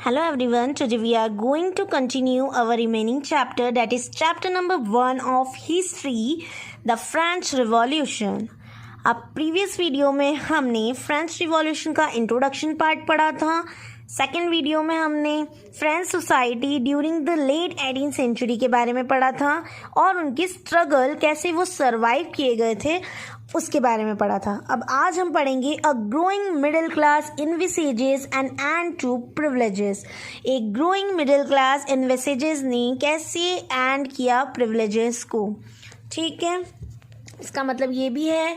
Hello everyone, today we are going to continue our remaining chapter, that is chapter number 1 of history, the French Revolution. अब previous video में हमने French revolution का introduction part पढ़ा था। Second video में हमने French society during the late 18th century के बारे में पढ़ा था और उनकी स्ट्रगल कैसे वो सरवाइव किए गए थे उसके बारे में पढ़ा था। अब आज हम पढ़ेंगे a growing middle class envisages and and to privileges. एक ग्रोइंग मिडिल क्लास इनविसेजेस ने कैसे एंड किया प्रिविलेजेस को। ठीक है, इसका मतलब ये भी है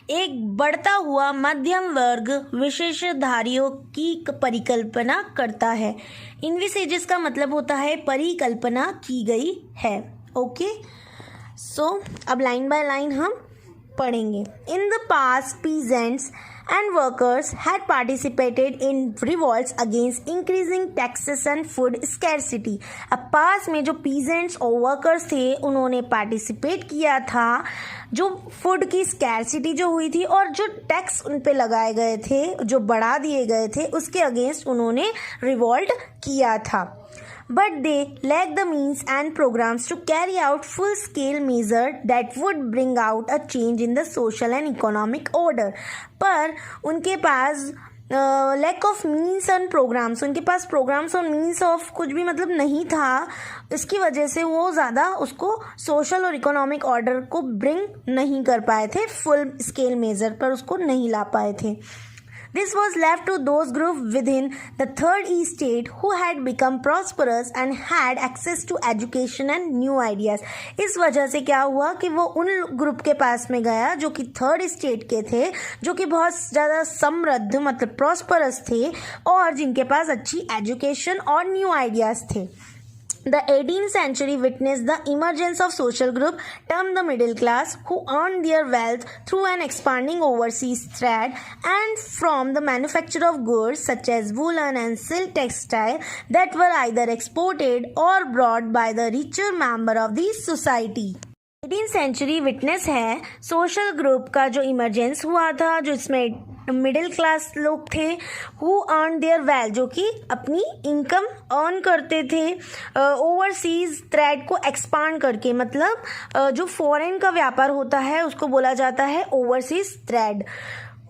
एक बढ़ता हुआ मध्यम वर्ग विशेषधारियों की परिकल्पना करता है। इनविसेजेस का मतलब होता है परिकल्पना की गई है। ओके, सो अब लाइन बाय लाइन हम पढ़ेंगे। In the past peasants and workers had participated in revolts against increasing taxes and food scarcity। अब पास में जो peasants और workers थे उन्होंने participate किया था जो फूड की स्कैरसिटी जो हुई थी और जो टैक्स उन पे लगाए गए थे, जो बढ़ा दिए गए थे, उसके अगेंस्ट उन्होंने रिवॉल्ट किया था। But they lacked the means and programs to carry out full-scale measures that would bring out a change in the social and economic order। पर उनके पास lack of means and programmes, उनके पास programmes और means of कुछ भी मतलब नहीं था। इसकी वजह से वो ज़्यादा उसको सोशल और इकोनॉमिक ऑर्डर को ब्रिंग नहीं कर पाए थे, फुल स्केल मेजर पर उसको नहीं ला पाए थे। This was left to those groups within the Third Estate who had become prosperous and had access to education and new ideas। इस वजह से क्या हुआ कि वो उन ग्रुप के पास में गया जो कि थर्ड स्टेट के थे, जो कि बहुत ज़्यादा समृद्ध मतलब प्रॉस्परस थे और जिनके पास अच्छी एजुकेशन और न्यू आइडियाज़ थे। The 18th century witnessed the emergence of social group termed the middle class, who earned their wealth through an expanding overseas trade and from the manufacture of goods such as woolen and silk textile that were either exported or brought by the richer member of the society। 18th century witness है social group का जो emergence हुआ था, जो इसमें middle class लोग थे, who earn there wealth, जो कि अपनी इनकम अर्न करते थे ओवरसीज ट्रेड को एक्सपांड करके। मतलब जो फॉरेन का व्यापार होता है उसको बोला जाता है ओवरसीज ट्रेड।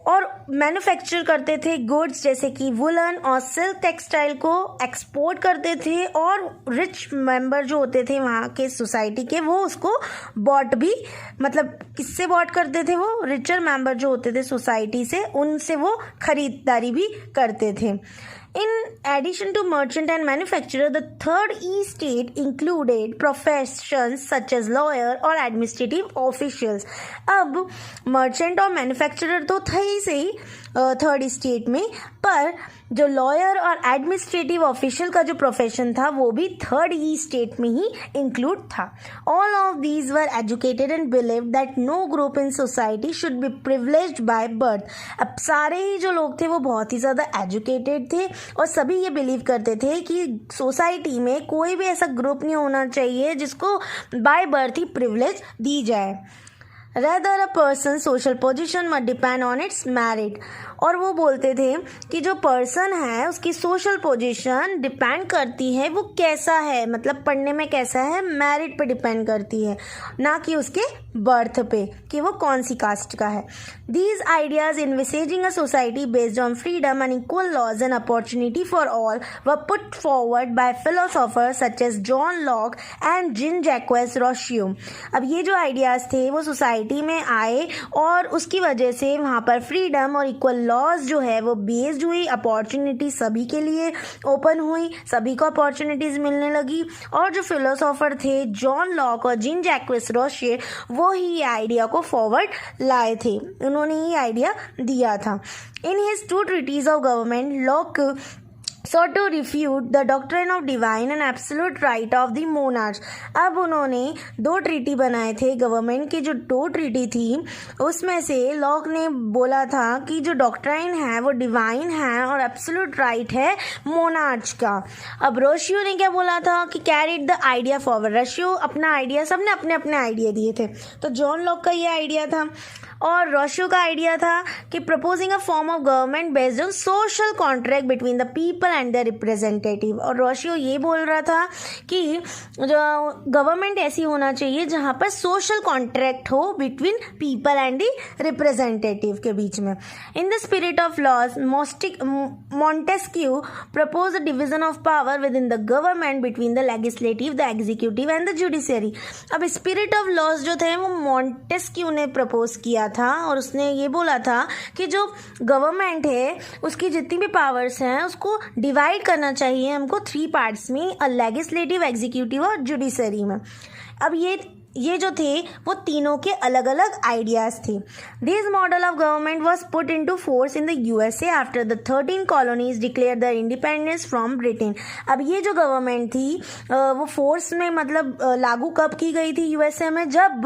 और मैन्युफैक्चर करते थे गुड्स जैसे कि वुलन और सिल्क टेक्सटाइल को एक्सपोर्ट करते थे और रिच मेंबर जो होते थे वहाँ के सोसाइटी के वो उसको बॉट भी, मतलब किससे बॉट करते थे, वो रिचर मेंबर जो होते थे सोसाइटी से, उनसे वो खरीदारी भी करते थे। In addition to merchant and manufacturer, the Third Estate included professions such as lawyer और administrative officials। अब merchant और manufacturer तो थे ही सही थर्ड स्टेट में, पर जो लॉयर और एडमिनिस्ट्रेटिव ऑफिशियल का जो प्रोफेशन था वो भी थर्ड ई स्टेट में ही इंक्लूड था। All of these were educated and believe that no group in society should be privileged by birth. अब सारे ही जो लोग थे वो बहुत ही ज़्यादा एजुकेटेड थे और सभी ये बिलीव करते थे कि सोसाइटी में कोई भी ऐसा ग्रुप नहीं होना चाहिए जिसको बाय बर्थ ही प्रिविलेज दी जाए। Rather a person's social position must depend on its merit। और वो बोलते थे कि जो पर्सन है उसकी सोशल पोजीशन डिपेंड करती है वो कैसा है, मतलब पढ़ने में कैसा है, मेरिट पे डिपेंड करती है, ना कि उसके बर्थ पे कि वो कौन सी कास्ट का है। These ideas envisaging a society based on freedom and equal laws and opportunity for all were put forward by philosophers such as John Locke and Jean-Jacques Rousseau। अब ये जो आइडियाज़ थे वो सोसाइटी में आए और उसकी वजह से वहाँ पर फ्रीडम और इक्वल लॉज जो है वो बेस्ड हुई, अपॉर्चुनिटी सभी के लिए ओपन हुई, सभी को अपॉर्चुनिटीज़ मिलने लगी। और जो फिलोसोफर थे जॉन लॉक और जीन जैक्विस रोशे वो ही ये आइडिया को फॉरवर्ड लाए थे, उन्होंने ये आइडिया दिया था। In his two treatises of government Locke sought to refute the doctrine of divine and absolute right of the monarchs। अब उन्होंने दो ट्रीटी बनाए थे, गवर्नमेंट की जो दो ट्रीटी थी उसमें से लॉक ने बोला था कि जो डॉक्ट्राइन है वो डिवाइन है और एब्सोल्यूट राइट है मोनार्च का। अब रोशियो ने क्या बोला था कि कैरिड द आइडिया फॉरवर्ड। रोशियो अपना आइडिया, सबने अपने अपने आइडिया दिए थे, तो जॉन लॉक का ये आइडिया था और रोशियो का आइडिया था कि proposing a form of government based on social contract between the people and the representative. और रोशियो ये बोल रहा था कि गवर्नमेंट ऐसी होना चाहिए जहाँ पर सोशल कॉन्ट्रैक्ट हो between people and the representative के बीच में। In the spirit of laws Montesquieu proposed a division of power within the government between the legislative, the executive and the judiciary। अब स्पिरिट ऑफ लॉज जो थे वो Montesquieu ने propose किया था और उसने ये बोला था कि जो गवर्नमेंट है उसकी जितनी भी पावर्स हैं उसको डिवाइड करना चाहिए हमको 3 पार्ट्स में, लेजिस्लेटिव, एग्जीक्यूटिव और जुडिशरी में। अब ये जो थे वो तीनों के अलग अलग आइडियाज थे। This model of government was put into force in the USA after the 13 colonies declare the independence from Britain. अब ये जो गवर्नमेंट थी वो फोर्स में मतलब लागू कब की गई थी यूएसए में, जब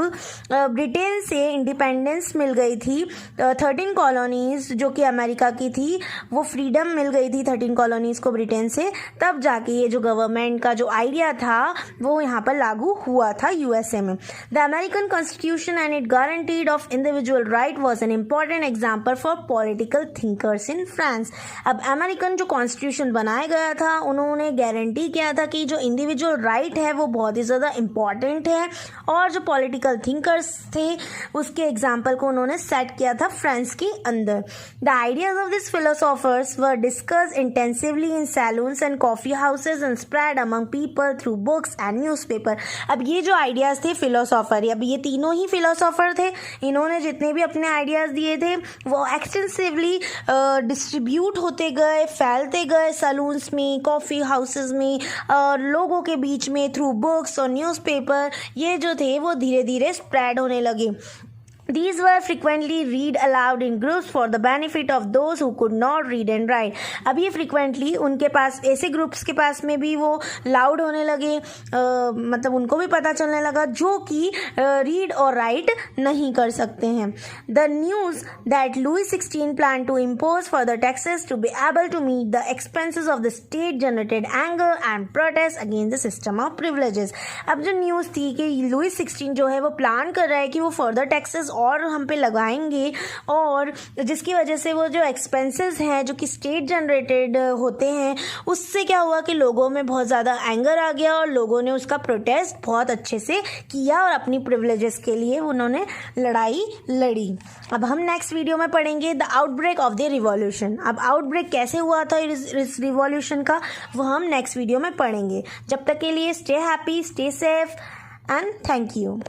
ब्रिटेन से इंडिपेंडेंस मिल गई थी। 13 कॉलोनीज जो कि अमेरिका की थी वो फ्रीडम मिल गई थी 13 कॉलोनीज को ब्रिटेन से, तब जाके ये जो गवर्नमेंट का जो आइडिया था वो यहाँ पर लागू हुआ था यूएसए में। The American Constitution and its guarantee of individual right was an important example for political thinkers in France। अब अमेरिकन जो कॉन्स्टिट्यूशन बनाया गया था उन्होंने गारंटी किया था कि जो इंडिविजुअल राइट है वो बहुत ही ज़्यादा इम्पॉर्टेंट है, और जो पॉलिटिकल थिंकर्स थे उसके एग्जाम्पल को उन्होंने सेट किया था फ्रांस के अंदर। The ideas of this philosophers were discuss intensively in salons and coffee houses and spread among people through books and newspaper. अब ये जो आइडियाज थे फिलोसोफर, अब ये तीनों ही फिलोसोफर थे, इन्होंने जितने भी अपने आइडियाज़ दिए थे वो एक्सटेंसिवली डिस्ट्रीब्यूट होते गए, फैलते गए सैलून्स में, कॉफ़ी हाउसेस में, लोगों के बीच में थ्रू बुक्स और न्यूज़पेपर। ये जो थे वो धीरे धीरे स्प्रेड होने लगे। These were frequently read aloud in groups for the benefit of those who could not read and write। अब ये frequently उनके पास ऐसे ग्रुप्स के पास में भी वो लाउड होने लगे, मतलब उनको भी पता चलने लगा जो कि रीड और राइट नहीं कर सकते हैं। The news that Louis XVI planned to impose further taxes to be able to meet the expenses of the state generated anger and protest against the system of privileges। अब जो news थी कि Louis 16 जो है वो plan कर रहा है कि वो फर्दर टैक्सेस और हम पे लगाएंगे, और जिसकी वजह से वो जो एक्सपेंसेस हैं जो कि स्टेट जनरेटेड होते हैं उससे क्या हुआ कि लोगों में बहुत ज़्यादा एंगर आ गया और लोगों ने उसका प्रोटेस्ट बहुत अच्छे से किया और अपनी प्रिविलेजेस के लिए उन्होंने लड़ाई लड़ी। अब हम नेक्स्ट वीडियो में पढ़ेंगे the outbreak of the revolution. अब आउटब्रेक कैसे हुआ था इस रिवॉल्यूशन का वो हम नेक्स्ट वीडियो में पढ़ेंगे। जब तक के लिए stay happy, stay safe and thank you.